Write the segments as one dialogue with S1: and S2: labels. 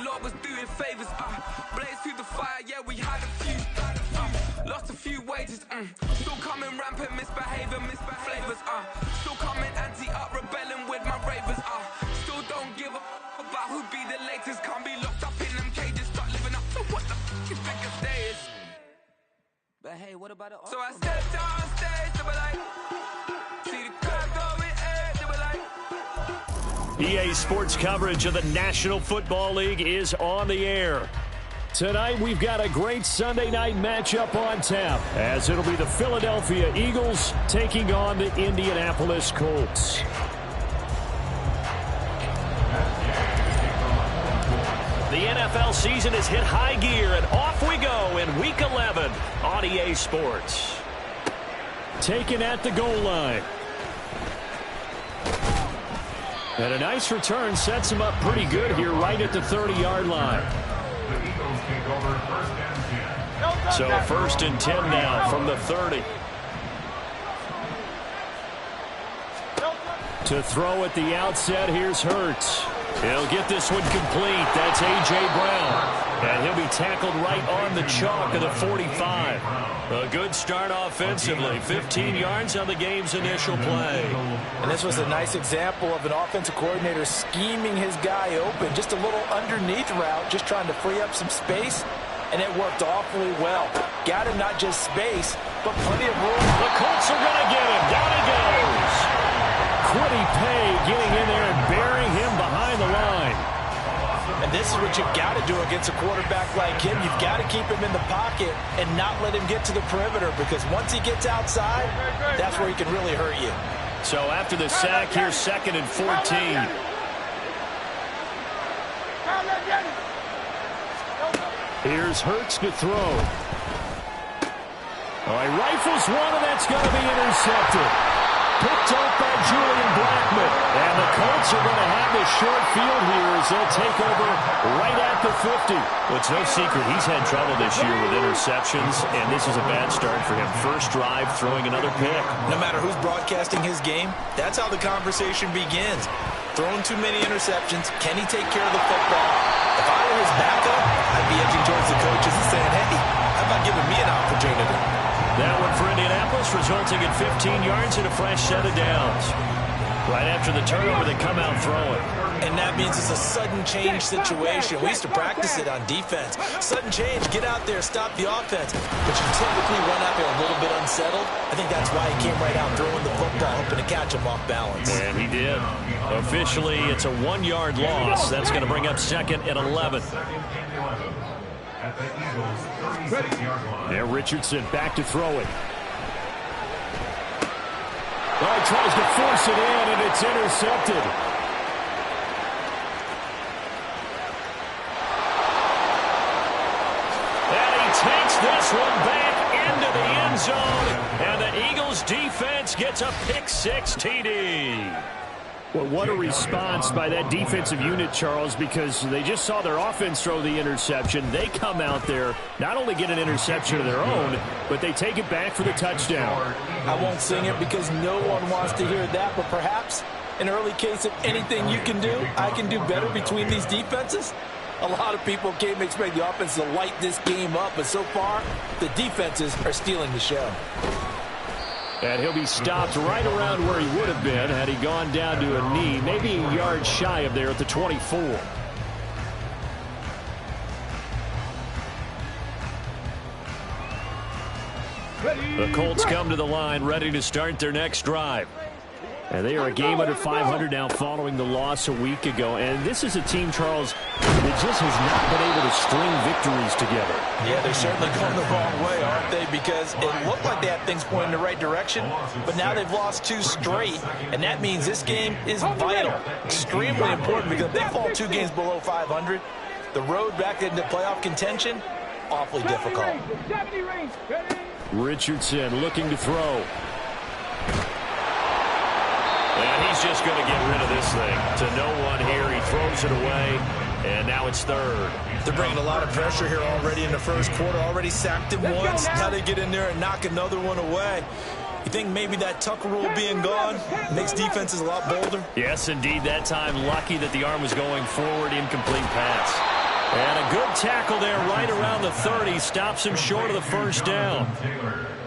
S1: Lord was doing favors. Blaze through the fire, yeah, we had a few. Lost a few wages. Still coming rampant, misbehavior, flavors. Still coming anti-up, rebelling with my ravers. Still don't give a about who be the latest. Can't be locked up in them cages. Start living up to what the f*** is biggest day is.
S2: But hey, what about it?
S1: So I stepped on stage, they were like, see the crowd going air, they were like.
S3: EA Sports coverage of the National Football League is on the air. Tonight, we've got a great Sunday night matchup on tap, as it'll be the Philadelphia Eagles taking on the Indianapolis Colts. The NFL season has hit high gear, and off we go in Week 11 on EA Sports. Taken at the goal line. And a nice return sets him up pretty good here right at the 30-yard line. So 1st and 10 now from the 30. To throw at the outset, here's Hurts. He'll get this one complete. That's A.J. Brown. And he'll be tackled right on the chalk of the 45. A good start offensively. 15 yards on the game's initial play.
S4: And this was a nice example of an offensive coordinator scheming his guy open. Just a little underneath route, just trying to free up some space. And it worked awfully well. Got him not just space, but plenty of room.
S3: The Colts are going to get him. Down he goes. Kwity Paye getting in there and burying him behind the line.
S4: And this is what you've got to do against a quarterback like him. You've got to keep him in the pocket and not let him get to the perimeter, because once he gets outside, that's where he can really hurt you.
S3: So after the sack, here's 2nd and 14. Here's Hurts to throw. Oh, he rifles one, and that's going to be intercepted. Picked up by Julian Blackmon. And the Colts are going to have this short field here as they'll take over right at the 50. Well, it's no secret he's had trouble this year with interceptions, and this is a bad start for him. First drive, throwing another pick.
S4: No matter who's broadcasting his game, that's how the conversation begins. Throwing too many interceptions, can he take care of the football? If I were his backup, I'd be edging towards the coaches and saying, hey, how about giving me an opportunity?
S3: That one for Indianapolis, resulting in 15 yards and a fresh set of downs. Right after the turnover, they come out throwing.
S4: And that means it's a sudden change situation. We used to practice it on defense. Sudden change, get out there, stop the offense. But you typically run out there a little bit unsettled. I think that's why he came right out throwing the football, hoping to catch him off balance.
S3: And he did. Officially, it's a 1-yard loss. That's going to bring up 2nd and 11. There, Richardson back to throw it. Oh, he tries to force it in, and it's intercepted. And he takes this one back into the end zone, and the Eagles defense gets a pick-6 TD. Well, what a response by that defensive unit, Charles, because they just saw their offense throw the interception. They come out there, not only get an interception of their own, but they take it back for the touchdown.
S4: I won't sing it because no one wants to hear that, but perhaps an early case of anything you can do, I can do better between these defenses. A lot of people came expect the offense to light this game up, but so far, the defenses are stealing the show.
S3: And he'll be stopped right around where he would have been had he gone down to a knee, maybe a yard shy of there at the 24. The Colts come to the line, ready to start their next drive. And they are a game under 500 now following the loss a week ago. And this is a team, Charles, that just has not been able to string victories together.
S4: Yeah, they're certainly going the wrong way, aren't they? Because it looked like they had things pointing in the right direction, but now they've lost 2 straight, and that means this game is vital, extremely important, because if they fall 2 games below 500, the road back into playoff contention, awfully difficult.
S3: Richardson looking to throw. And he's just going to get rid of this thing to no one here. He throws it away, and now it's 3rd.
S4: They're bringing a lot of pressure here already in the first quarter. Already sacked him once. Now they get in there and knock another one away. You think maybe that Tucker rule being gone makes defenses a lot bolder?
S3: Yes, indeed. That time, lucky that the arm was going forward, incomplete pass. And a good tackle there right around the 30. Stops him short of the first down.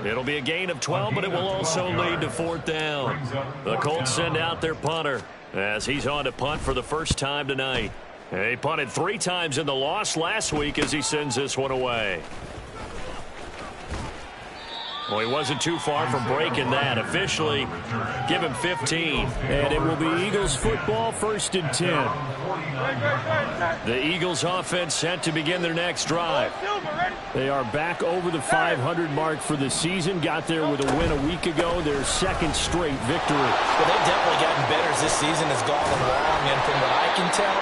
S3: It'll be a gain of 12, but it will also lead to 4th down. The Colts send out their punter as he's on to punt for the first time tonight. He punted 3 times in the loss last week as he sends this one away. Well, he wasn't too far from breaking that. Officially, give him 15. And it will be Eagles football, 1st and 10. The Eagles offense set to begin their next drive. They are back over the 500 mark for the season. Got there with a win a week ago, their 2nd straight victory.
S4: Well, they've definitely gotten better as this season has gone along. And from what I can tell,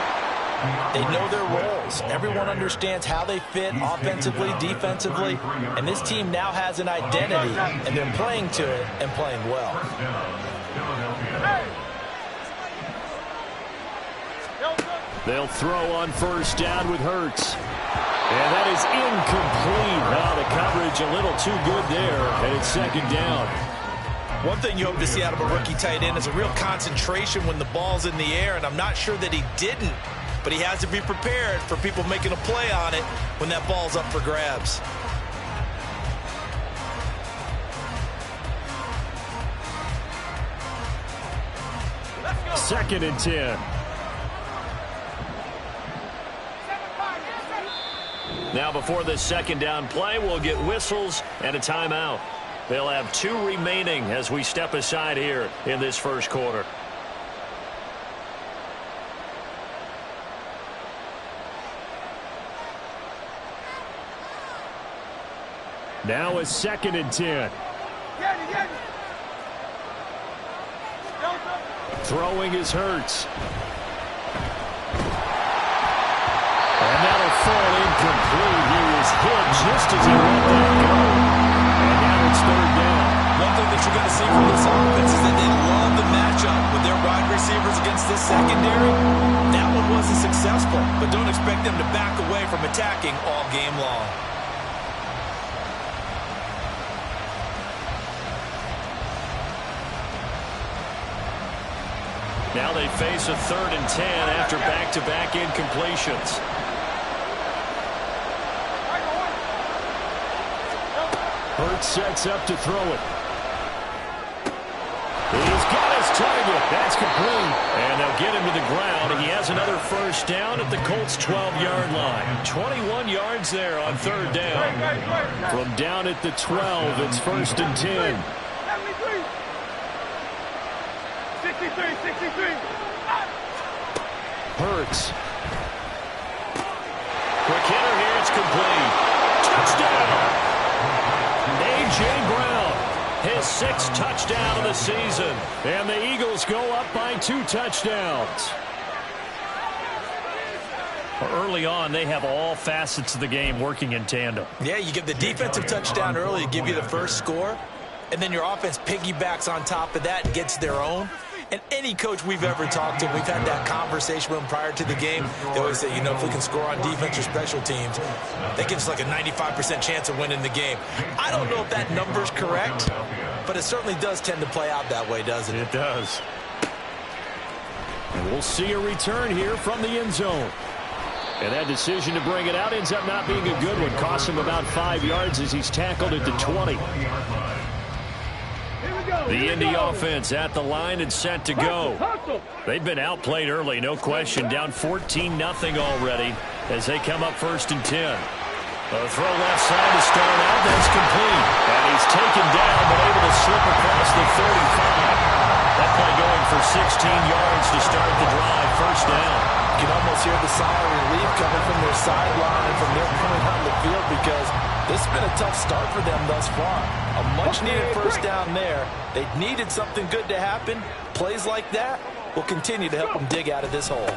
S4: they know their roles. Everyone understands how they fit offensively, defensively, and this team now has an identity, and they're playing to it and playing well.
S3: They'll throw on 1st down with Hurts. And that is incomplete. Now the coverage a little too good there, and it's 2nd down.
S4: One thing you hope to see out of a rookie tight end is a real concentration when the ball's in the air, and I'm not sure that he didn't. But he has to be prepared for people making a play on it when that ball's up for grabs.
S3: Second and 10. Now before this 2nd down play, we'll get whistles and a timeout. They'll have 2 remaining as we step aside here in this 1st quarter. Now a 2nd and 10. Throwing is Hurts. And that'll fall incomplete. He was hit just as he let that go. And now it's 3rd down.
S4: One thing that you're going to see from this offense is that they love the matchup with their wide receivers against this secondary. That one wasn't successful, but don't expect them to back away from attacking all game long.
S3: Now they face a 3rd and 10 after back-to-back incompletions. Hurts sets up to throw it. He's got his target. That's complete. And they'll get him to the ground. He has another 1st down at the Colts' 12-yard line. 21 yards there on 3rd down. From down at the 12, it's 1st and 10.
S5: 63.
S3: Hurts. Quick hitter here. It's complete. Touchdown. A.J. Brown, his 6th touchdown of the season. And the Eagles go up by 2 touchdowns. Early on, they have all facets of the game working in tandem.
S4: Yeah, you get the defensive touchdown early to give you the first score, and then your offense piggybacks on top of that and gets their own. And any coach we've ever talked to, we've had that conversation with them prior to the game. They always say, you know, if we can score on defense or special teams, that gives us like a 95% chance of winning the game. I don't know if that number's correct, but it certainly does tend to play out that way, doesn't it?
S3: It does. And we'll see a return here from the end zone. And that decision to bring it out ends up not being a good one. Costs him about 5 yards as he's tackled at the 20. The Indy offense at the line and set to go. They've been outplayed early, no question. Down 14-0 already as they come up 1st and 10. A throw left side to start out. That's complete. And he's taken down but able to slip across the 35. That play going for 16 yards to start the drive. 1st down.
S4: You can almost hear the sigh of relief coming from their sideline and from their point on the field because this has been a tough start for them thus far. A much-needed 1st down there. They needed something good to happen. Plays like that will continue to help them dig out of this hole.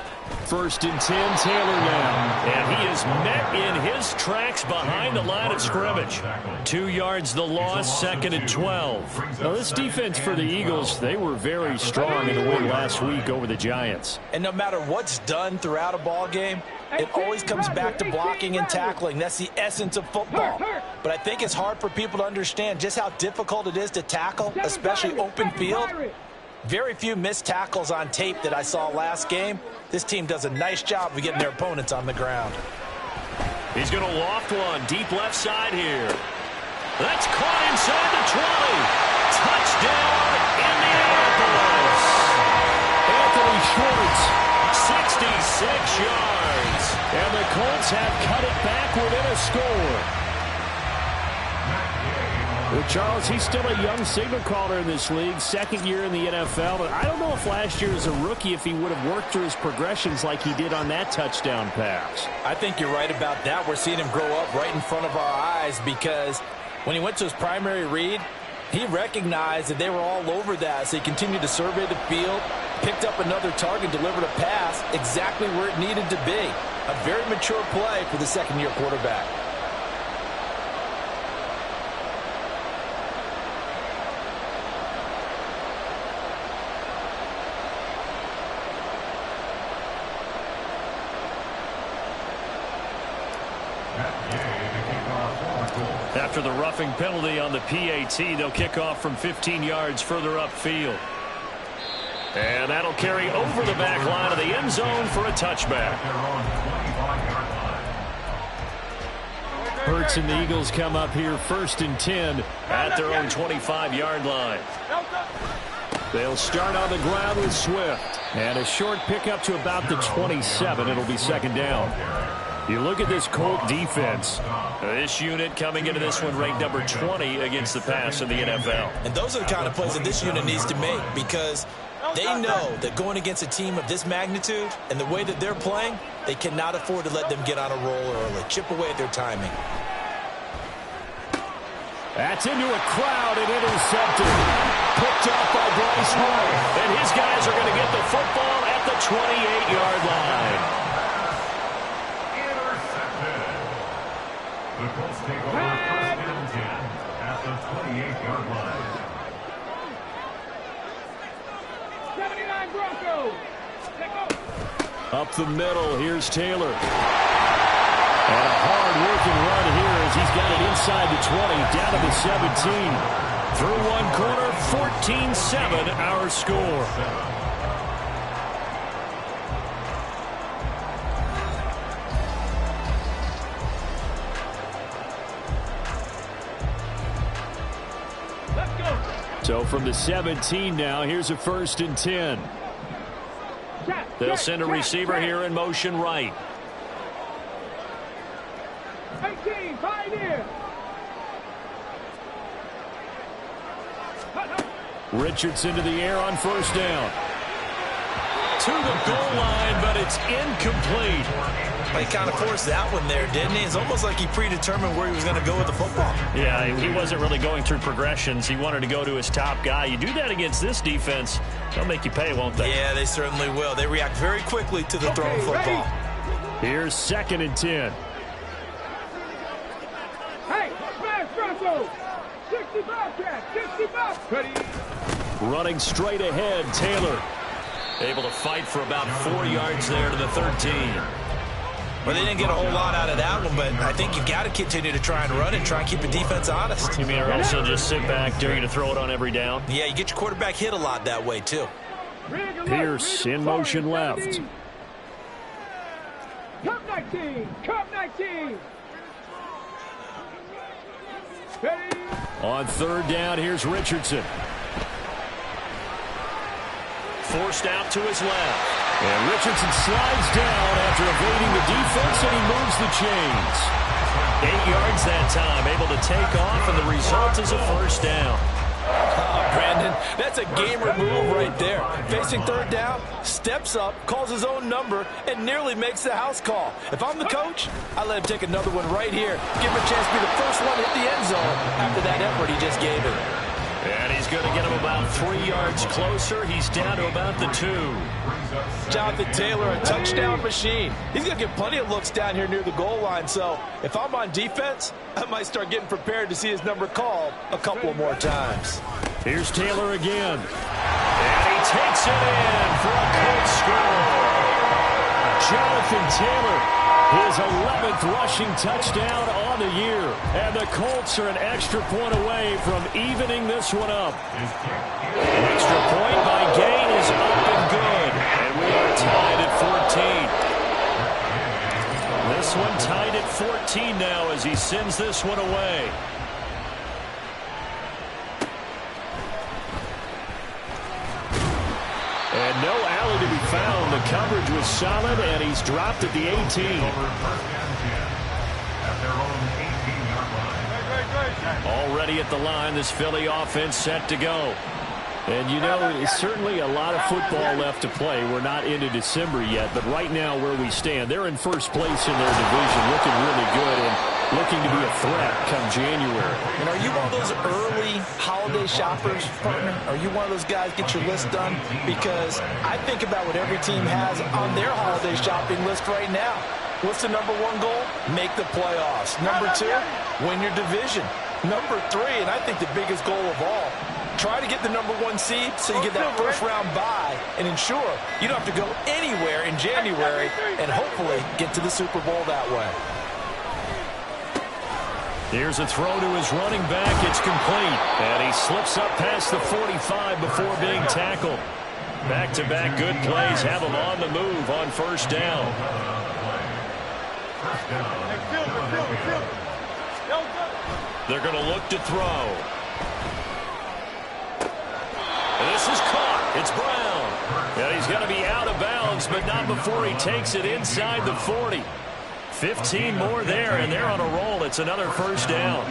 S3: 1st and 10, Taylor now. And he is met in his tracks behind the line of scrimmage. 2 yards the loss, 2nd and 12. Now this defense for the Eagles, they were very strong in the win last week over the Giants.
S4: And no matter what's done throughout a ball game, it always comes back to blocking and tackling. That's the essence of football. But I think it's hard for people to understand just how difficult it is to tackle, especially open field. Very few missed tackles on tape that I saw last game. This team does a nice job of getting their opponents on the ground.
S3: He's going to loft one deep left side here. That's caught inside the 20. Touchdown, Indianapolis. Anthony Schwartz, 66 yards. And the Colts have cut it back within a score. Well, Charles, he's still a young signal caller in this league, second year in the NFL. But I don't know if last year as a rookie, if he would have worked through his progressions like he did on that touchdown pass.
S4: I think you're right about that. We're seeing him grow up right in front of our eyes because when he went to his primary read, he recognized that they were all over that. So he continued to survey the field, picked up another target, delivered a pass exactly where it needed to be. A very mature play for the second-year quarterback.
S3: After the roughing penalty on the PAT, they'll kick off from 15 yards further upfield. And that'll carry over the back line of the end zone for a touchback. Hurts and the Eagles come up here 1st and 10 at their own 25-yard line. They'll start on the ground with Swift. And a short pickup to about the 27. It'll be second down. You look at this Colt defense. This unit coming into this one ranked number 20 against the pass in the NFL.
S4: And those are the kind of plays that this unit needs to make because they know that going against a team of this magnitude and the way that they're playing, they cannot afford to let them get on a roll early. Chip away at their timing.
S3: That's into a crowd and intercepted. Picked off by Bryce Hall. And his guys are going to get the football at the 28-yard line.
S5: The Colts take over 1st and 10 at the 28-yard line.
S6: 79 Broncos.
S3: Up the middle, here's Taylor. And a hard-working run here as he's got it inside the 20, down to the 17. Through one corner, 14-7 our score. So from the 17 now, here's a 1st and 10. They'll send a receiver here in motion right.
S6: 18, Pioneer.
S3: Richardson to the air on 1st down. To the goal line, but it's incomplete.
S4: He kind of forced that one there, didn't he? It's almost like he predetermined where he was going to go with the football.
S3: Yeah, he wasn't really going through progressions. He wanted to go to his top guy. You do that against this defense, they'll make you pay, won't they?
S4: Yeah, they certainly will. They react very quickly to the thrown football.
S3: Here's 2nd and 10.
S6: Hey, smash Bronco. 65 catch, 65. Ready.
S3: Running straight ahead, Taylor. Able to fight for about 4 yards there to the 13.
S4: Well, they didn't get a whole lot out of that one, but I think you've got to continue to try and run and try and keep the defense honest.
S3: You mean or else he'll just sit back, dare you to throw it on every down?
S4: Yeah, you get your quarterback hit a lot that way, too.
S3: Pierce in motion left.
S6: Cup 19, Cup 19. Ready.
S3: On 3rd down, here's Richardson. Forced out to his left. And Richardson slides down after evading the defense, and he moves the chains. 8 yards that time, able to take off, and the result is a 1st down.
S4: Oh, Brandon, that's a gamer move right there. Facing 3rd down, steps up, calls his own number, and nearly makes the house call. If I'm the coach, I let him take another one right here. Give him a chance to be the first one to hit the end zone after that effort he just gave him.
S3: And he's going to get him about 3 yards closer. He's down to about the 2.
S4: Jonathan Taylor, a touchdown machine. He's going to get plenty of looks down here near the goal line. So if I'm on defense, I might start getting prepared to see his number called a couple of more times.
S3: Here's Taylor again. And he takes it in for a Colts score. Jonathan Taylor, his 11th rushing touchdown on the year. And the Colts are an extra point away from evening this one up. An extra point by Gain is up and good. And we are tied at 14. This this one tied at 14 now as he sends this one away. And no alley to be found. The coverage was solid, and he's dropped at the 18. Already at the line, this Philly offense set to go. And, you know, it's certainly a lot of football left to play. We're not into December yet, but right now where we stand, they're in first place in their division, looking really good and looking to be a threat come January.
S4: And are you one of those early holiday shoppers, partner? Are you one of those guys get your list done? Because I think about what every team has on their holiday shopping list right now. What's the number one goal? Make the playoffs. Number two, win your division. Number three, and I think the biggest goal of all, try to get the number one seed so you get that first round bye and ensure you don't have to go anywhere in January and hopefully get to the Super Bowl that way.
S3: Here's a throw to his running back. It's complete. And he slips up past the 45 before being tackled. Back-to-back good plays have him on the move on first down. They're going to look to throw. This is caught. It's Brown. And he's going to be out of bounds, but not before he takes it inside the 40. 15 more there, and they're on a roll. It's another first down.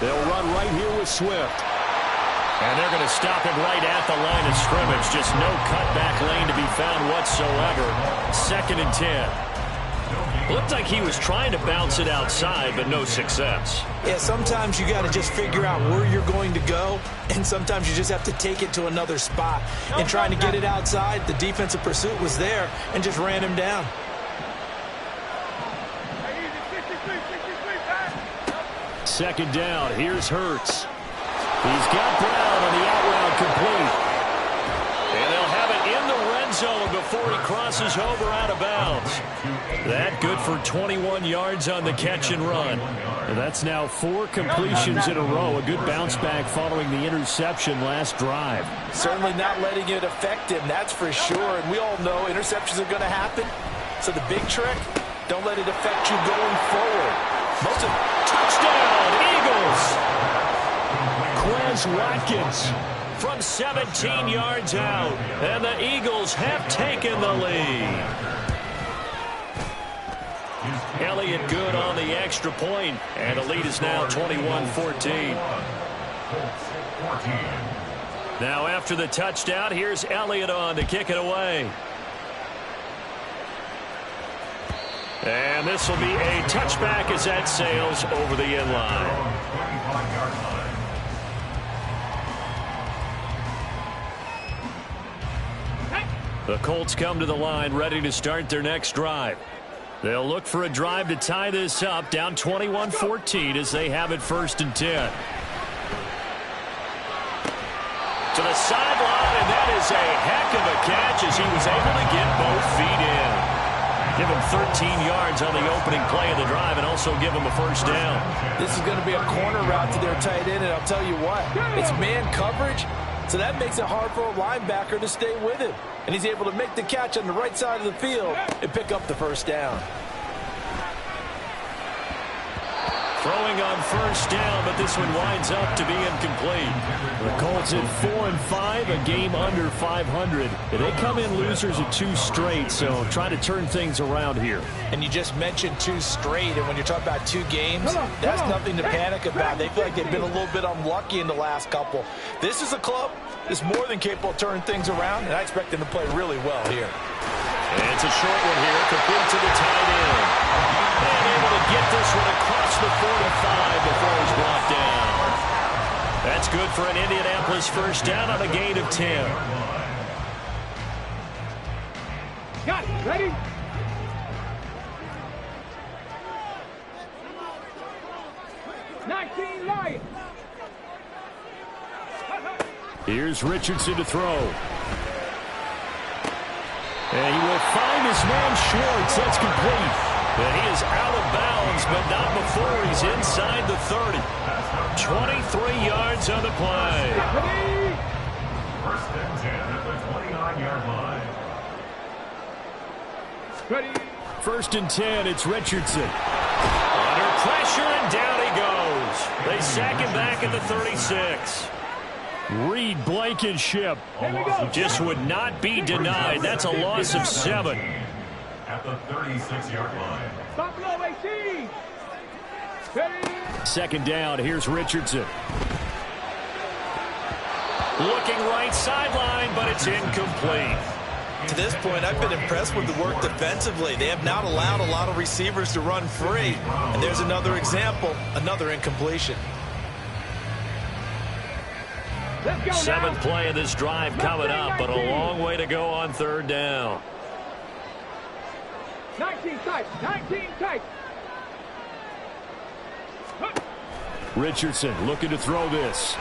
S3: They'll run right here with Swift. And they're going to stop him right at the line of scrimmage. Just no cutback lane to be found whatsoever. 2nd and 10. Looked like he was trying to bounce it outside, but no success.
S4: Yeah, sometimes you got to just figure out where you're going to go, and sometimes you just have to take it to another spot. And trying to get it outside, the defensive pursuit was there and just ran him down.
S3: Second down, here's Hurts. He's got Brown on the out route complete. And they'll have it in the red zone before he crosses over out of bounds. That good for 21 yards on the catch and run. And that's now 4 completions in a row. A good bounce back following the interception last drive.
S4: Certainly not letting it affect him, that's for sure. And we all know interceptions are going to happen. So the big trick, don't let it affect you going forward.
S3: Touchdown, Eagles! Quez Watkins from 17 yards out, and the Eagles have taken the lead. Elliott good on the extra point, and the lead is now 21-14. Now after the touchdown, here's Elliott on to kick it away. And this will be a touchback as that sails over the end line. The Colts come to the line ready to start their next drive. They'll look for a drive to tie this up, down 21-14 as they have it 1st and 10. To the sideline, and that is a heck of a catch as he was able to get both feet in. Give him 13 yards on the opening play of the drive and also give him a first down.
S4: This is going to be a corner route to their tight end, and I'll tell you what, it's man coverage, so that makes it hard for a linebacker to stay with him. And he's able to make the catch on the right side of the field and pick up the first down.
S3: Throwing on first down, but this one winds up to be incomplete. The Colts at 4-5, a game under 500. They come in losers of 2 straight, so try to turn things around here.
S4: And you just mentioned 2 straight, and when you're talking about 2 games, that's nothing to panic about. They feel like they've been a little bit unlucky in the last couple. This is a club that's more than capable of turning things around, and I expect them to play really well here.
S3: And it's a short one here, complete to the tight end. And able to get this one across the 45 before he's brought down. That's good for an Indianapolis first down on a gain of 10.
S6: Got it. Ready? Lions.
S3: Here's Richardson to throw. And he will find his man Schwartz. That's complete. And he is out of bounds, but not before he's inside the 30. 23 yards on the play.
S5: First and 10 at the 29-yard line.
S6: Ready.
S3: 1st and 10, it's Richardson. Under pressure, and down he goes. They sack him back at the 36. Reed Blankenship just would not be denied. That's a loss of 7.
S5: At the 36-yard line.
S6: Stop low, 18. Ready.
S3: 2nd down, here's Richardson. Looking right sideline, but it's incomplete.
S4: To this point, I've been impressed with the work defensively. They have not allowed a lot of receivers to run free. And there's another example, another incompletion.
S6: Let's go
S3: 7th
S6: now.
S3: play of this drive coming up, but a long way to go on 3rd down.
S6: 19 tight. 19 tight.
S3: Richardson looking to throw this.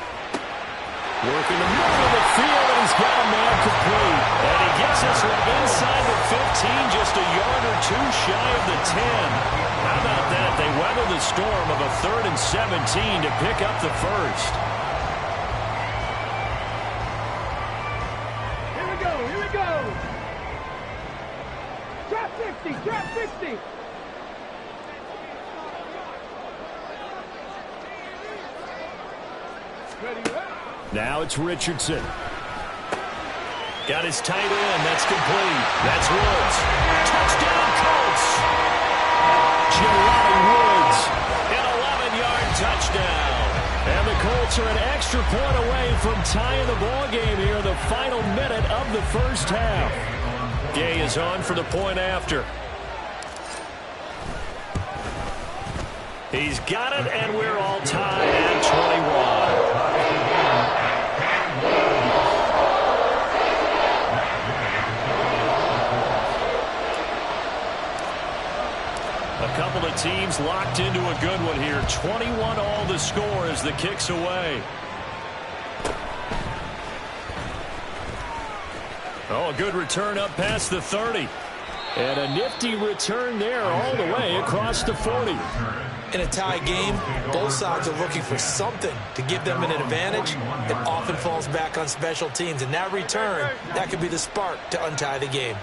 S3: Working the middle of the field, and he's got a man complete. And he gets this one inside the 15, just a yard or two shy of the 10. How about that? They weather the storm of a 3rd and 17 to pick up the first.
S6: Here we go. Here we go. Trap 60. Trap 60. Ready.
S3: Now it's Richardson. Got his tight end. That's complete. That's Woods. Touchdown, Colts. Jelani Woods. An 11-yard touchdown. And the Colts are an extra point away from tying the ball game here in the final minute of the first half. Gay is on for the point after. He's got it, and we're all tied at 21. A couple of teams locked into a good one here. 21 all the score as the kick's away. Oh, a good return up past the 30. And a nifty return there all the way across the 40.
S4: In a tie game, both sides are looking for something to give them an advantage. It often falls back on special teams. And that return, that could be the spark to untie the game.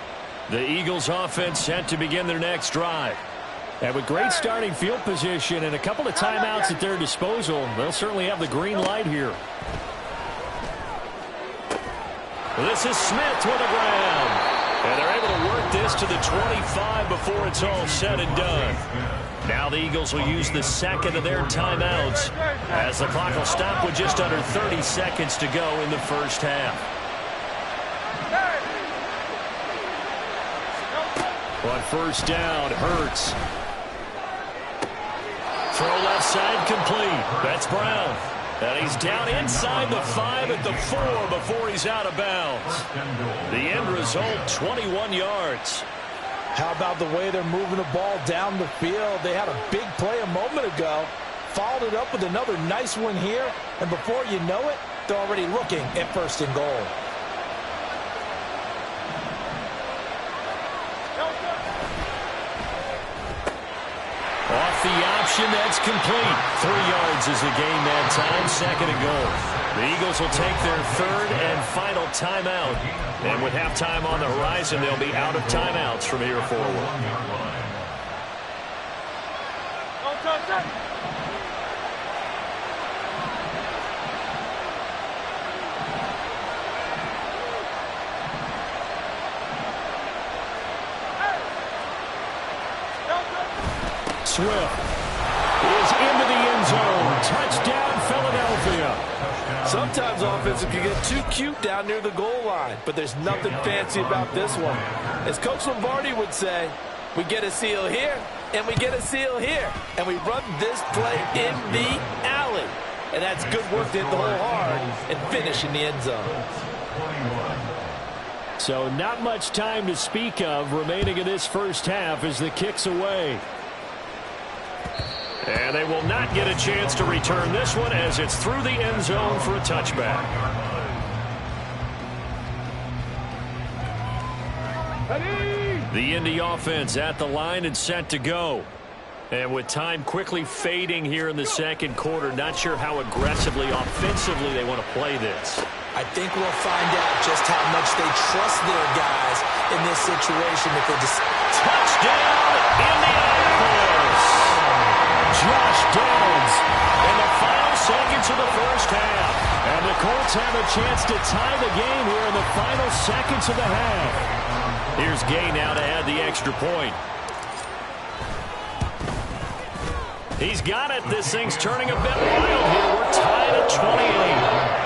S3: The Eagles offense set to begin their next drive. And with great starting field position and a couple of timeouts at their disposal, they'll certainly have the green light here. This is Smith with the ground. And they're able to work this to the 25 before it's all said and done. Now the Eagles will use the second of their timeouts as the clock will stop with just under 30 seconds to go in the first half. On 1st down, Hurts. Throw left side complete. That's Brown. And he's down inside the 5 at the 4 before he's out of bounds. The end result, 21 yards.
S4: How about the way they're moving the ball down the field? They had a big play a moment ago. Followed it up with another nice one here. And before you know it, they're already looking at 1st and goal.
S3: Off the option, that's complete. 3 yards is the gain that time, 2nd and goal. The Eagles will take their 3rd and final timeout. And with halftime on the horizon, they'll be out of timeouts from here forward. Swift is into the end zone. Touchdown, Philadelphia.
S4: Sometimes offenses can get too cute down near the goal line, but there's nothing fancy about this one. As Coach Lombardi would say, we get a seal here, and we get a seal here, and we run this play in the alley. And that's good work to hit the hole hard and finish in the end zone.
S3: So not much time to speak of remaining in this first half as the kick's away. And they will not get a chance to return this one as it's through the end zone for a touchback. The Indy offense at the line and set to go. And with time quickly fading here in the second quarter, not sure how aggressively, offensively they want to play this.
S4: I think we'll find out just how much they trust their guys in this situation. If they just
S3: touchdown, Indianapolis! Josh Downs in the final seconds of the first half. And the Colts have a chance to tie the game here in the final seconds of the half. Here's Gay now to add the extra point. He's got it. This thing's turning a bit wild here. We're tied at 28.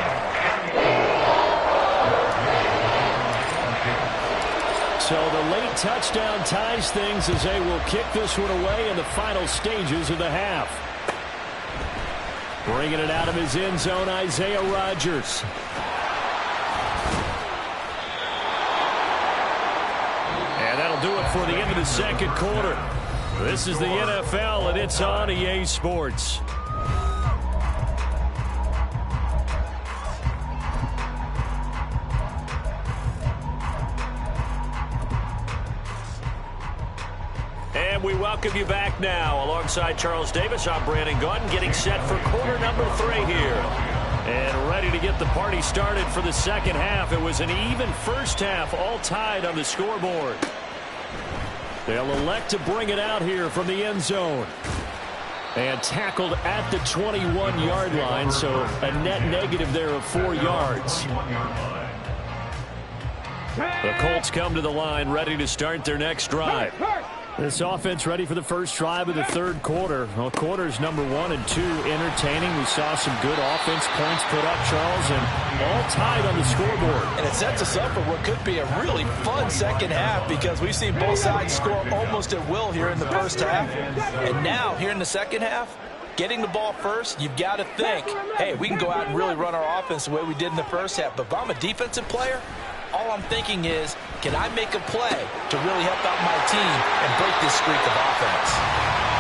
S3: So the late touchdown ties things as they will kick this one away in the final stages of the half. Bringing it out of his end zone, Isaiah Rodgers. And that'll do it for the end of the second quarter. This is the NFL, and it's on EA Sports. And we welcome you back now. Alongside Charles Davis, I'm Brandon Gaudin, getting set for quarter number 3 here. And ready to get the party started for the second half. It was an even first half, all tied on the scoreboard. They'll elect to bring it out here from the end zone. And tackled at the 21-yard line, so a net negative there of 4 yards. The Colts come to the line, ready to start their next drive. This offense ready for the first drive of the third quarter. Well, quarters number 1 and 2 entertaining. We saw some good offense points put up, Charles, and all tied on the scoreboard.
S4: And it sets us up for what could be a really fun second half because we've seen both sides score almost at will here in the first half. And now, here in the second half, getting the ball first, you've got to think, hey, we can go out and really run our offense the way we did in the first half. But if I'm a defensive player, all I'm thinking is, can I make a play to really help out my team and break this streak of offense?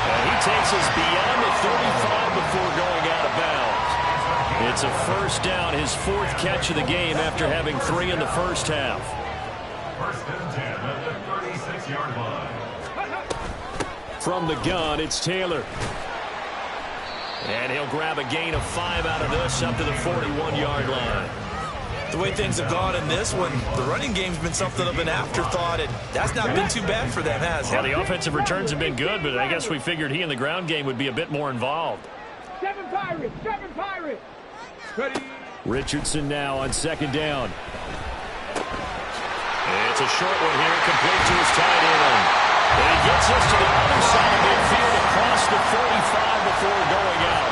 S3: And he takes us beyond the 35 before going out of bounds. It's a first down, his 4th catch of the game after having 3 in the first half.
S5: First and 10 at the 36-yard line.
S3: From the gun, it's Taylor. And he'll grab a gain of 5 out of this up to the 41-yard line.
S4: The way things have gone in this one, the running game's been something of an afterthought, and that's not been too bad for them, has it?
S3: Yeah, the offensive returns have been good, but I guess we figured he in the ground game would be a bit more involved.
S6: 7 Pirates! 7 Pirates! Ready?
S3: Richardson now on second down. It's a short one here, complete to his tight end. And he gets us to the other side of midfield across the 45 before going out.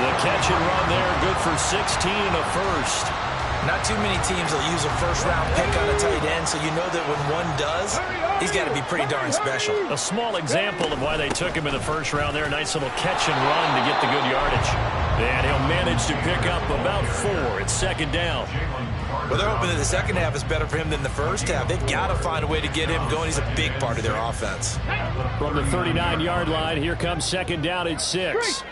S3: The catch and run there, good for 16 and a first.
S4: Not too many teams will use a first-round pick on a tight end, so you know that when one does, he's got to be pretty darn special.
S3: A small example of why they took him in the first round there. A nice little catch and run to get the good yardage. And he'll manage to pick up about 4. It's second down.
S4: Well, they're hoping that the second half is better for him than the first half. They've got to find a way to get him going. He's a big part of their offense.
S3: From the 39-yard line, here comes second down at 6.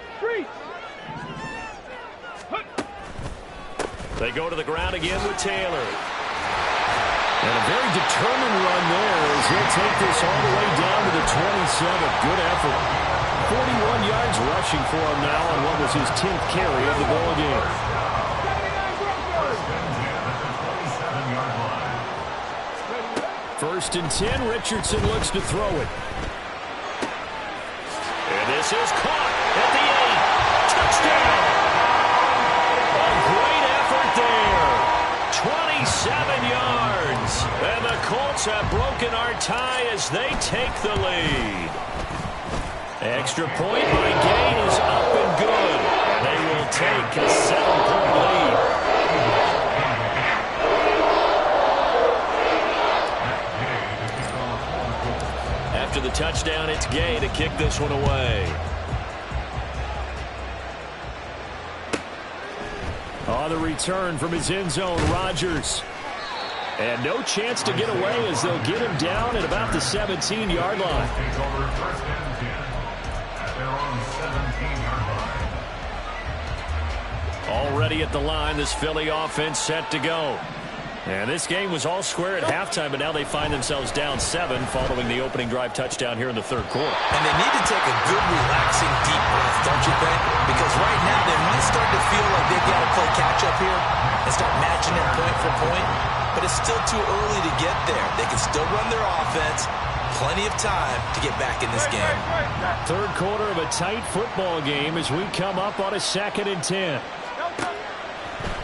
S3: They go to the ground again with Taylor. And a very determined run there as he'll take this all the way down to the 27. Good effort. 41 yards rushing for him now on what was his 10th carry of the ball game. First and 10, Richardson looks to throw it. And this is caught at the 8. Touchdown! A great effort there. 27 yards. And the Colts have broken our tie as they take the lead. Extra point by Gay is up and good. And they will take a 7-point lead. After the touchdown, it's Gay to kick this one away. On the return from his end zone, Rodgers. And no chance to get away as they'll get him down at about the 17-yard line. Already at the line, this Philly offense set to go. And this game was all square at halftime, but now they find themselves down 7 following the opening drive touchdown here in the third quarter.
S4: And they need to take a good, relaxing, deep breath, don't you think? Because right now they might start to feel like they've got to play catch-up here and start matching it point for point. But it's still too early to get there. They can still run their offense. Plenty of time to get back in this game.
S3: Third quarter of a tight football game as we come up on a 2nd and 10.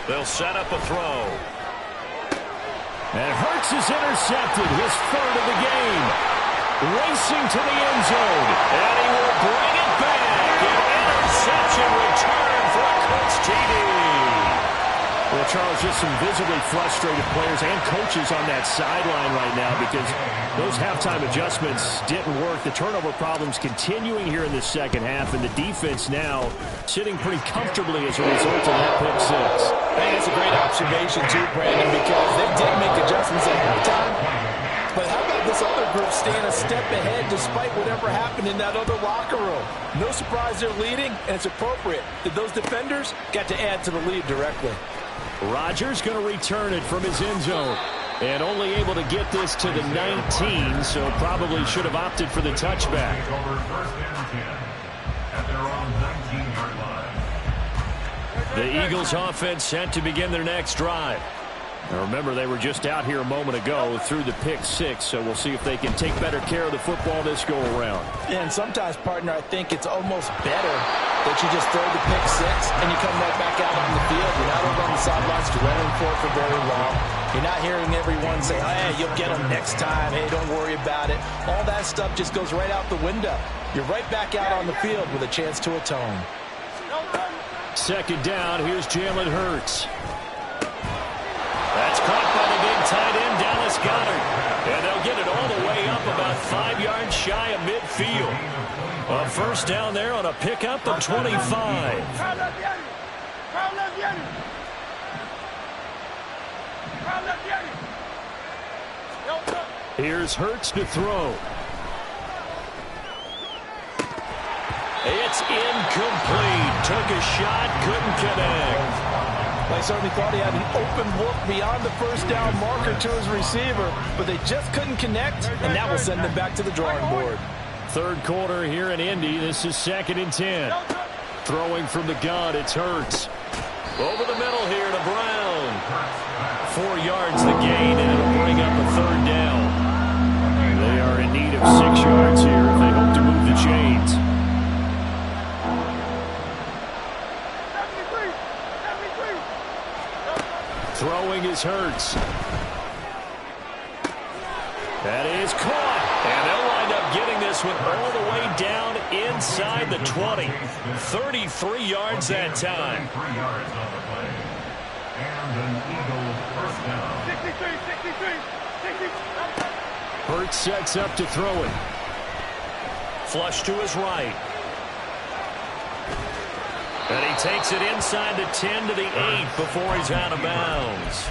S3: They'll set up a throw. And Hurts is intercepted, his 3rd of the game. Racing to the end zone. And he will bring it back. An interception return for a Colts TD. Well, Charles, just some visibly frustrated players and coaches on that sideline right now because those halftime adjustments didn't work. The turnover problems continuing here in the second half, and the defense now sitting pretty comfortably as a result of that pick 6.
S4: I think it's a great observation, too, Brandon, because they did make adjustments at halftime. But how about this other group staying a step ahead despite whatever happened in that other locker room? No surprise they're leading, and it's appropriate that those defenders got to add to the lead directly.
S3: Rodgers going to return it from his end zone. And only able to get this to the 19, so probably should have opted for the touchback. The Eagles offense set to begin their next drive. Now remember, they were just out here a moment ago through the pick 6, so we'll see if they can take better care of the football this go around.
S4: Yeah, and sometimes, partner, I think it's almost better that you just throw the pick 6 and you come right back out on the field. You're not over on the sidelines dwelling for very long. You're not hearing everyone say, hey, you'll get them next time. Hey, don't worry about it. All that stuff just goes right out the window. You're right back out on the field with a chance to atone.
S3: 2nd down, here's Jalen Hurts. That's caught by the big tight end, Dallas Goedert. And they'll get it all the way up about 5 yards shy of midfield. A first down there on a pickup of 25. Here's Hurts to throw. It's incomplete. Took a shot, couldn't connect.
S4: I certainly thought he had an open look beyond the first down marker to his receiver, but they just couldn't connect, and that will send them back to the drawing board.
S3: Third quarter here in Indy. This is 2nd and 10. Throwing from the gun, it's Hurts. Over the middle here to Brown. 4 yards the gain, and it'll bring up a 3rd down. They are in need of 6 yards here if they hope to move the chains. Throwing is Hurts. That is caught. And they'll wind up getting this one all the way down inside the 20. 33 yards that time.
S5: 3 yards on the play. And an Eagle first down. 63.
S3: Hurts sets up to throw it. Flush to his right. And he takes it inside the 10 to the 8 before he's out of bounds.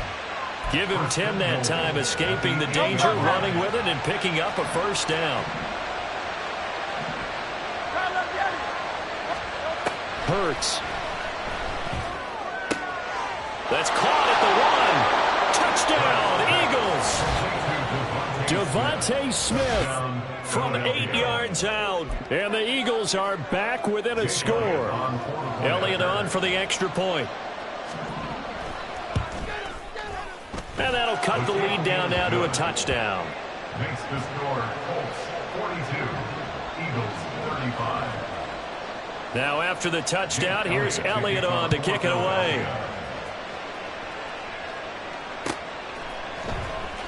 S3: Give him 10 that time, escaping the danger, running with it, and picking up a first down. Hurts. That's caught at the 1. Touchdown, Eagles. Devontae Smith from 8 yards out. And the Eagles are back within a score. Elliott on for the extra point. And that'll cut the lead down now to a touchdown.
S5: Makes the score Colts 42, Eagles 35.
S3: Now after the touchdown, here's Elliott on to kick it away.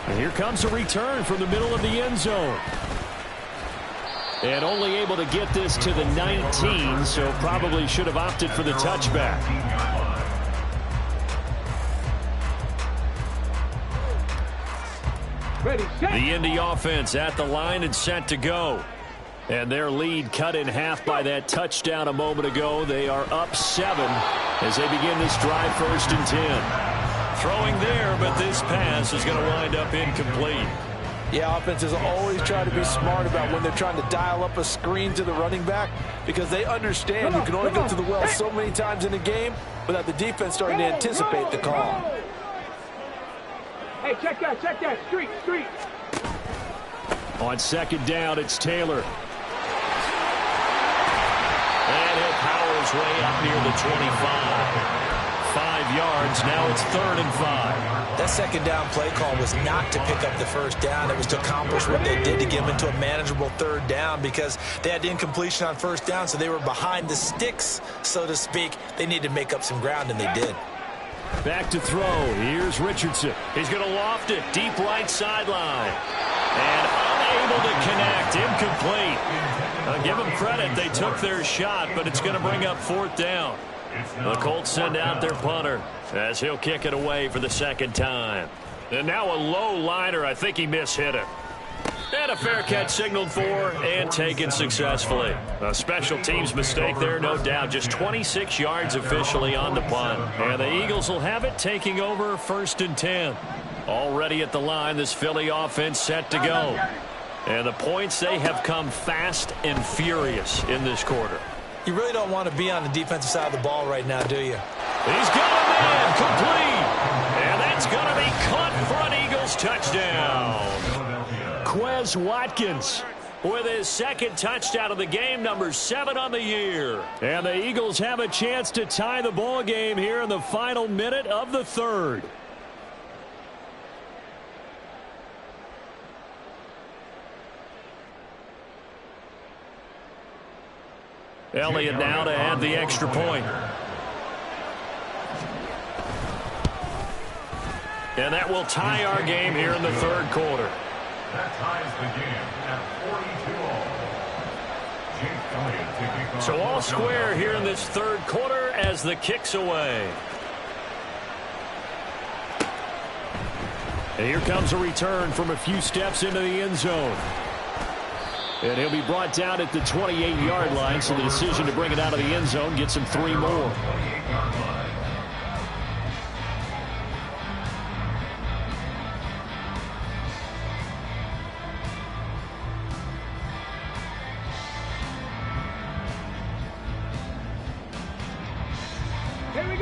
S3: And here comes a return from the middle of the end zone. And only able to get this to the 19, so probably should have opted for the touchback. The Indy offense at the line and set to go. And their lead cut in half by that touchdown a moment ago. They are up 7 as they begin this drive 1st and 10. Throwing there, but this pass is going to wind up incomplete.
S4: Yeah, offenses always try to be smart about when they're trying to dial up a screen to the running back because they understand you can only go to the well so many times in a game without the defense starting to anticipate the call.
S6: Hey, check that. Street.
S3: On second down, it's Taylor. And he'll power his way up near the 25. 5 yards, now it's 3rd and 5.
S4: That second down play call was not to pick up the first down. It was to accomplish what they did to get them into a manageable 3rd down because they had incompletion on first down, so they were behind the sticks, so to speak. They needed to make up some ground, and they did.
S3: Back to throw. Here's Richardson. He's going to loft it deep right sideline. And unable to connect. Incomplete. Give them credit. They took their shot, but it's going to bring up 4th down. The Colts send out their punter as he'll kick it away for the second time. And now a low liner. I think he mishit it. And a fair catch signaled for and taken successfully. A special teams mistake there, no doubt. Just 26 yards officially on the punt. And the Eagles will have it, taking over 1st and 10. Already at the line, this Philly offense set to go. And the points, they have come fast and furious in this quarter.
S4: You really don't want to be on the defensive side of the ball right now, do you?
S3: He's got a man complete. And that's going to be caught for an Eagles touchdown. Quez Watkins with his 2nd touchdown of the game, number 7 on the year. And the Eagles have a chance to tie the ball game here in the final minute of the 3rd. Elliott now to add the extra point. And that will tie our game here in the 3rd quarter.
S5: That ties the game at 42-all.
S3: So all square here in this 3rd quarter as the kick's away. And here comes a return from a few steps into the end zone. And he'll be brought down at the 28-yard line, so the decision to bring it out of the end zone gets him 3 more.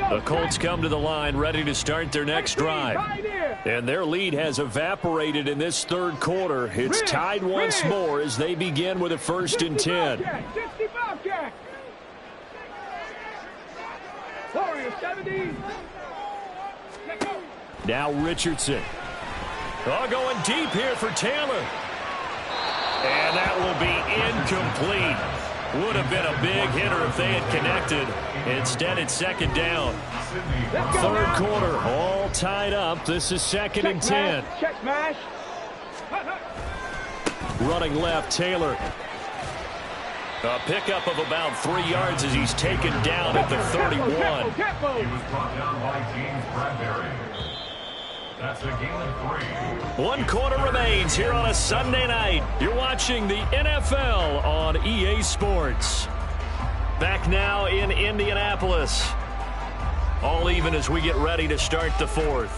S3: The Colts come to the line ready to start their next drive. And their lead has evaporated in this 3rd quarter. It's tied once more as they begin with a 1st and 10. Now Richardson. Going deep here for Taylor. And that will be incomplete. Would have been a big hitter if they had connected. Instead, it's 2nd down. 3rd quarter, all tied up. This is 2nd and 10.
S6: Check smash.
S3: Running left, Taylor. A pickup of about 3 yards as he's taken down at the 31.
S5: He was brought down by James Bradbury. That's a gain of 3.
S3: 1 quarter remains here on a Sunday night. You're watching the NFL on EA Sports. Back now in Indianapolis. All even as we get ready to start the 4th.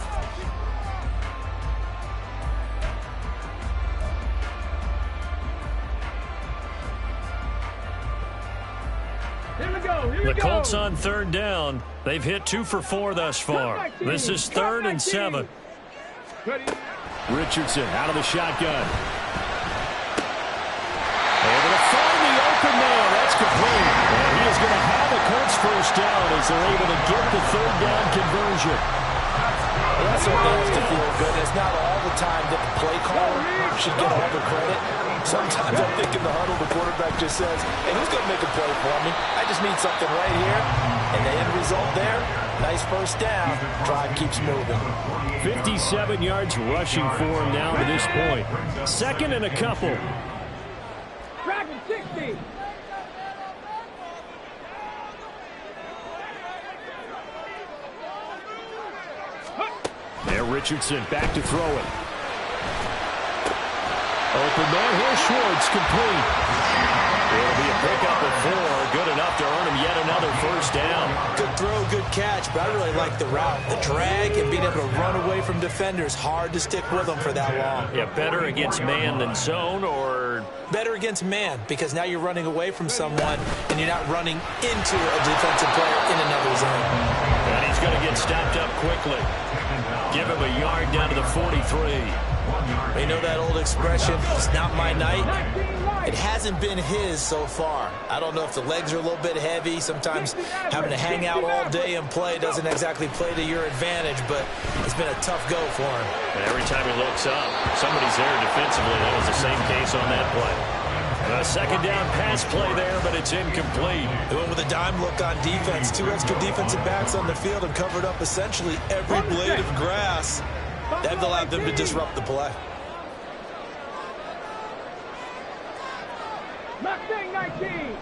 S3: The Colts on 3rd down. They've hit 2 for 4 thus far. This is 3rd and 7. Richardson out of the shotgun. Able to find the open man. That's complete. And he is going to have the Colts 1st down as they're able to get the 3rd down conversion.
S4: Well, that certainly has to feel good. It's not all the time that the play caller should get all the credit. Sometimes I think in the huddle, the quarterback just says, hey, who's going to make a play for me? I just need something right here. And the end result there, nice 1st down. Drive keeps moving.
S3: 57 yards rushing for him now to this point. 2nd and a couple.
S6: Dragon 60.
S3: There, Richardson back to throw it. Open man, here's Schwartz, complete. It'll be a pickup of 4, good enough to earn him yet another 1st down.
S4: Good throw, good catch, but I really like the route. The drag and being able to run away from defenders, hard to stick with them for that long.
S3: Yeah, better against man than zone, or?
S4: Better against man, because now you're running away from someone and you're not running into a defensive player in another zone.
S3: And he's going to get stopped up quickly. Give him a yard down to the 43.
S4: You know that old expression, it's not my night? It hasn't been his so far. I don't know if the legs are a little bit heavy. Sometimes having to hang out all day and play doesn't exactly play to your advantage, but it's been a tough go for him.
S3: And every time he looks up, somebody's there defensively. That was the same case on that play. A second down pass play there, but it's incomplete.
S4: They went with a dime look on defense. 2 extra defensive backs on the field and covered up essentially every blade of grass. That allowed them to disrupt the play.
S6: Mustang 19.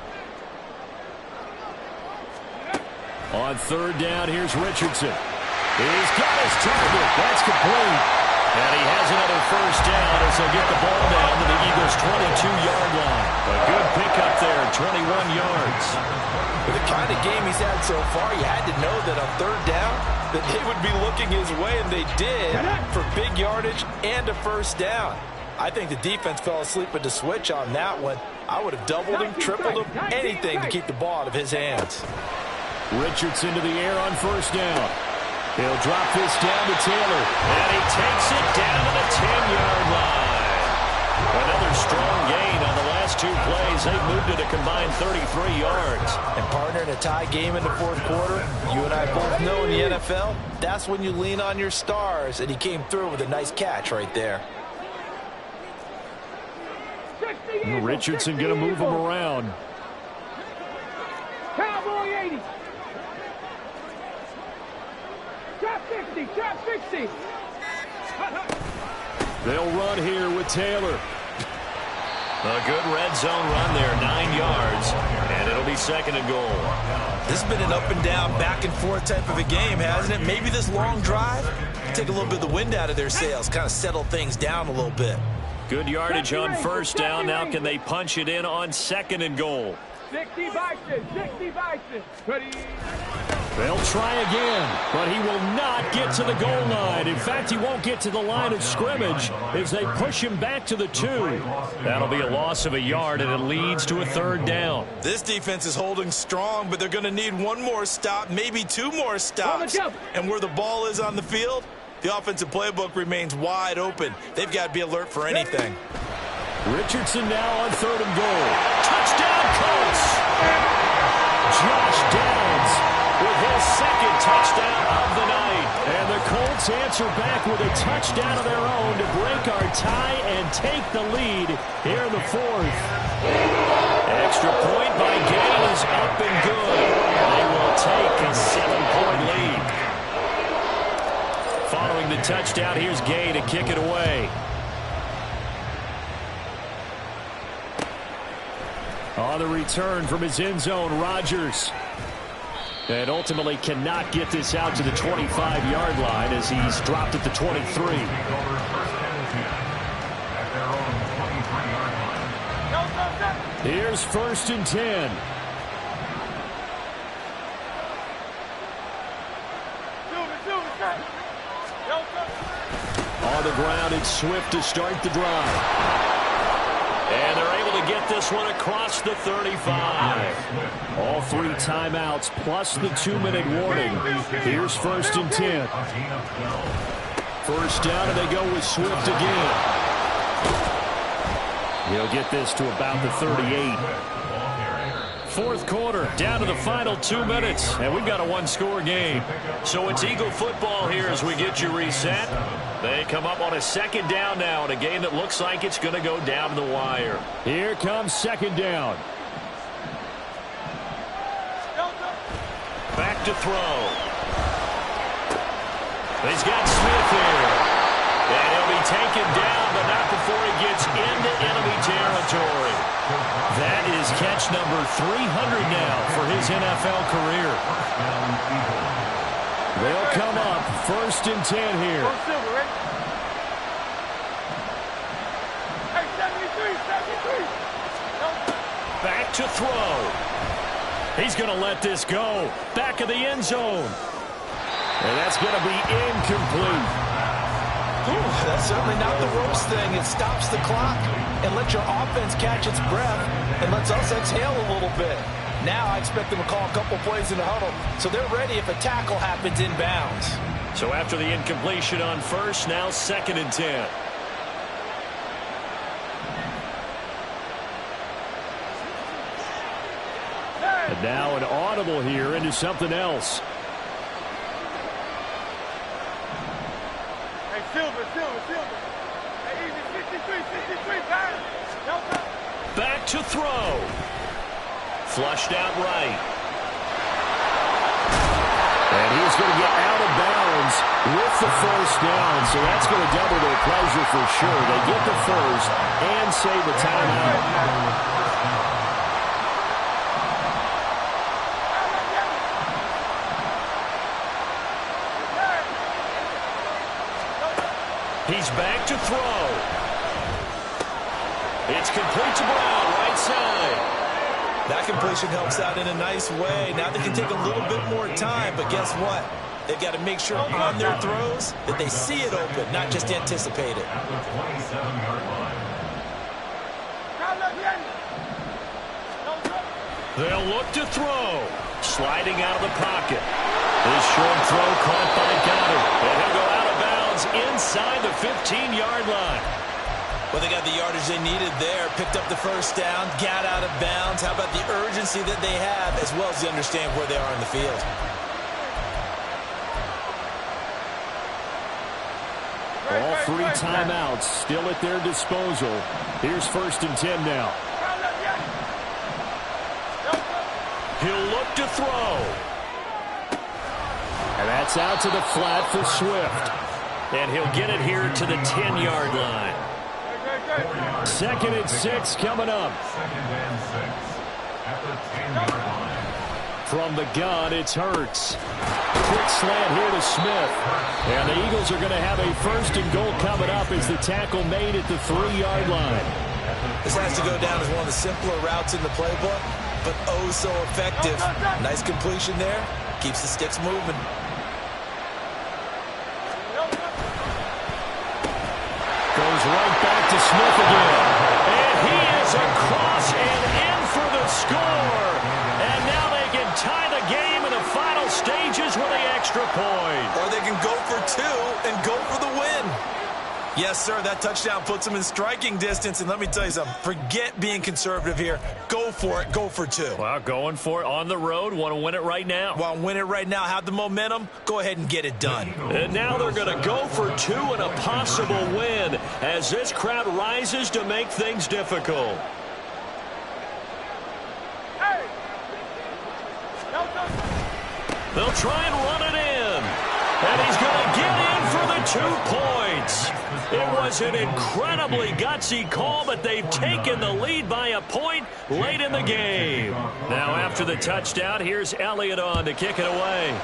S3: On third down, here's Richardson. He's got his target. That's complete. And he has another first down as they'll get the ball down to the Eagles' 22-yard line. A good pickup there, 21 yards.
S4: With the kind of game he's had so far, you had to know that on third down that they would be looking his way, and they did, for big yardage and a first down. I think the defense fell asleep with the switch on that one. I would have doubled him, tripled him, anything to keep the ball out of his hands.
S3: Richardson to the air on first down. He'll drop this down to Taylor, and he takes it down to the 10-yard line. Another strong gain on the last 2 plays. They've moved it a combined 33 yards.
S4: And partner, in a tie game in the fourth quarter, you and I both know in the NFL, that's when you lean on your stars, and he came through with a nice catch right there.
S3: Richardson going to move him around.
S6: Cowboy 80. Trap 60. Trap 60.
S3: They'll run here with Taylor. A good red zone run there, 9 yards, and it'll be second and goal.
S4: This has been an up and down, back and forth type of a game, hasn't it? Maybe this long drive take a little bit of the wind out of their sails, kind of settle things down a little bit.
S3: Good yardage on first down. Now can they punch it in on second and goal?
S6: 60 Bison. 60 Bison. Ready.
S3: They'll try again, but he will not get to the goal line. In fact, he won't get to the line of scrimmage as they push him back to the 2. That'll be a loss of a yard, and it leads to a third down.
S4: This defense is holding strong, but they're going to need one more stop, maybe 2 more stops. And where the ball is on the field, the offensive playbook remains wide open. They've got to be alert for anything.
S3: Richardson now on third and goal. Touchdown, Colts! Josh Downs with his second touchdown of the night. And the Colts answer back with a touchdown of their own to break our tie and take the lead here in the fourth. Extra point by Gain is up and good. They will take a 7-point lead. Following the touchdown, here's Gay to kick it away. On the return from his end zone, Rodgers. And ultimately cannot get this out to the 25-yard line as he's dropped at the 23. Here's first and 10. On the ground, it's Swift to start the drive. And they're able to get this one across the 35. All 3 timeouts plus the 2-minute warning. Here's first and 10. First down, and they go with Swift again. He'll get this to about the 38. Fourth quarter, down to the final 2 minutes, and we've got a 1-score game. So it's Eagle football here as we get you reset. They come up on a second down now in a game that looks like it's going to go down to the wire. Here comes second down. Back to throw. He's got Smith here. And he'll be taken down, but not before he gets into enemy territory. That is catch number 300 now for his NFL career. They'll come up first and 10 here. Back to throw. He's going to let this go. Back of the end zone. And that's going to be incomplete.
S4: That's certainly not the ropes thing. It stops the clock and lets your offense catch its breath and lets us exhale a little bit. Now I expect them to call a couple plays in the huddle so they're ready if a tackle happens inbounds.
S3: So after the incompletion on first, now 2nd and 10. And now an audible here into something else.
S6: Hey, Silver. Hey, easy, 63, guys.
S3: Back to throw. Flushed out right. And he's going to get out of bounds with the first down, so that's going to double their pleasure for sure. They get the first and save the timeout. He's back to throw. It's complete to Brown, right side.
S4: That completion helps out in a nice way. Now they can take a little bit more time, but guess what? They've got to make sure on their throws that they see it open, not just anticipate it.
S5: At the 27-yard line.
S3: They'll look to throw. Sliding out of the pocket. This short throw caught by Goddard. And he'll go out of bounds inside the 15-yard line.
S4: Well, they got the yardage they needed there, picked up the first down, got out of bounds. How about the urgency that they have, as well as they understand where they are in the field?
S3: All 3 timeouts still at their disposal. Here's 1st and 10 now. He'll look to throw. And that's out to the flat for Swift. And he'll get it here to the 10-yard line. 2nd and 6 coming up.
S5: 2nd and 6. At the 10-yard line.
S3: From the gun, it's Hurts. Quick slant here to Smith. And the Eagles are going to have a 1st and goal coming up as the tackle made at the 3-yard line.
S4: This has to go down as one of the simpler routes in the playbook, but oh so effective. Nice completion there. Keeps the sticks moving.
S3: Goes right back to Smith again. And he is across and in for the score. And now they can tie the game in the final stages with the extra point.
S4: Or they can go for 2 and go for the win. Yes, sir, that touchdown puts them in striking distance. And let me tell you something, forget being conservative here. Go for it, go for 2.
S3: Well, going for it on the road. Want to win it right now.
S4: Want to win it right now, have the momentum, go ahead and get it done.
S3: And now they're going to go for 2 and a possible win as this crowd rises to make things difficult. They'll try and run it in. And he's going to get in for the 2 points. It was an incredibly gutsy call, but they've taken the lead by a point late in the game. Now after the touchdown, here's Elliott on to kick it away.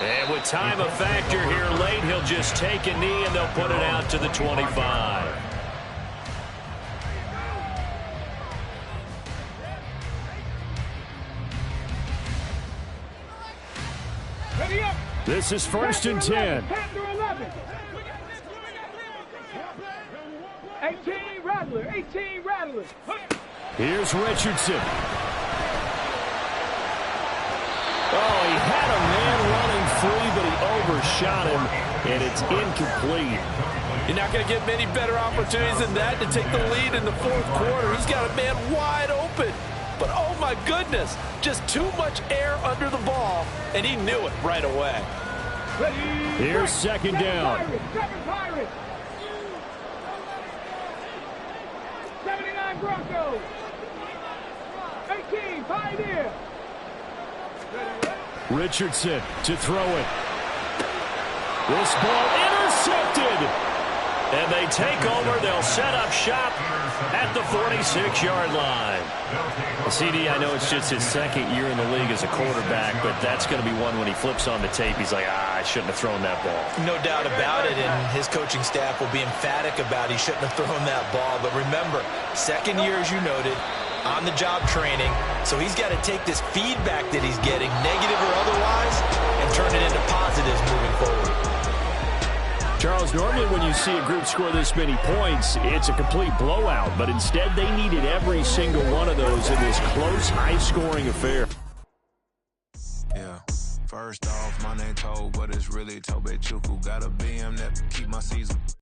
S3: And with time a factor here late, he'll just take a knee and they'll put it out to the 25. This is 1st and 10.
S6: 18 Rattler.
S3: Here's Richardson. Oh, he had a man running free, but he overshot him, and it's incomplete.
S4: You're not going to get many better opportunities than that to take the lead in the 4th quarter. He's got a man wide open. But, oh, my goodness, just too much air under the ball, and he knew it right away.
S3: Here's 2nd down.
S6: 79 Broncos. 18 Pioneer.
S3: Richardson to throw it. This ball intercepted. And they take over. They'll set up shop at the 46-yard line. CD, I know it's just his 2nd year in the league as a quarterback, but that's going to be one when he flips on the tape. He's like, I shouldn't have thrown that ball.
S4: No doubt about it, and his coaching staff will be emphatic about he shouldn't have thrown that ball. But remember, 2nd year, as you noted, on-the-job training, so he's got to take this feedback that he's getting, negative or otherwise, and turn it into positives moving forward.
S3: Charles, normally when you see a group score this many points, it's a complete blowout. But instead, they needed every single one of those in this close, high-scoring affair.
S7: First off, my name Tobe, but it's really Tobe Chuku. Got a BM that keep my season.